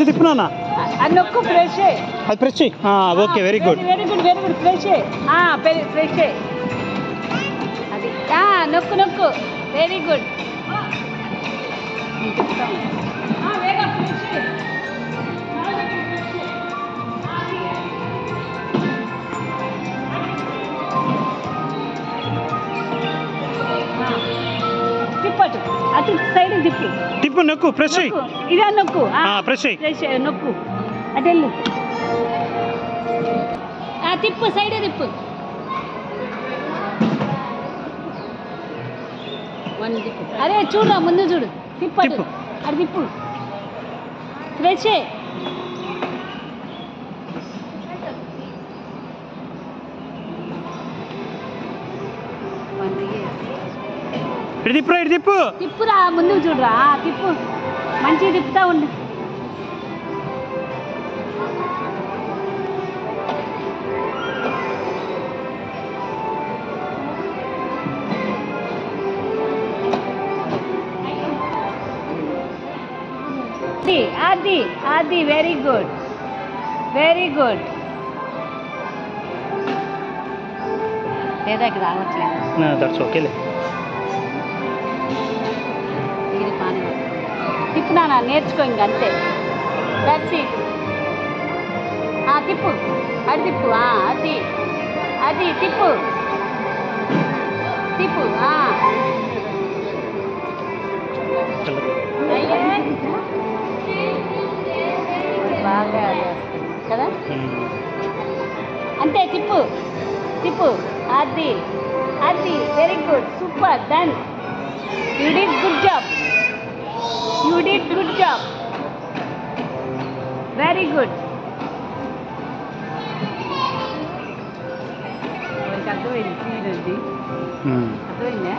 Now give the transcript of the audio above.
తిప్పునా అది నొక్కు ఫ్రెష్ అది fresh. Okay, very good. Very good very good fresh fresh అది నొక్కు నొక్కు వెరీ గుడ్. తిప్పటు అటు సైడ్ తిప్పు తిప్పు నొక్కు ఫ్రెష్. ఇదే నొక్కు ఫ్రెష్ ఫ్రెష్ నొక్కు అటు వెళ్ళు తిప్పు సైడ్ తిప్పు అరే చూడు ముందు చూడు తిప్పటు అది తిప్పు ఫ్రెష్. ఇటు తిప్పు తిప్పురా ముందు చూడరా తిప్పు మంచిగా తిప్పుతా ఉండు. అది అది వెరీ గుడ్ వెరీ గుడ్. లేదా ఇక్కడ రావట్లేదు. దట్స్ ఓకేలే. తిప్పునా నేర్చుకో ఇంక అంతే. That's it. తిప్పు అది తిప్పు అది అది తిప్పు తిప్పు బాగా కదా అంతే తిప్పు తిప్పు అది అది very good super done. You did good job. You did good job. Very good. అర్థమైంది. అర్థమైందా?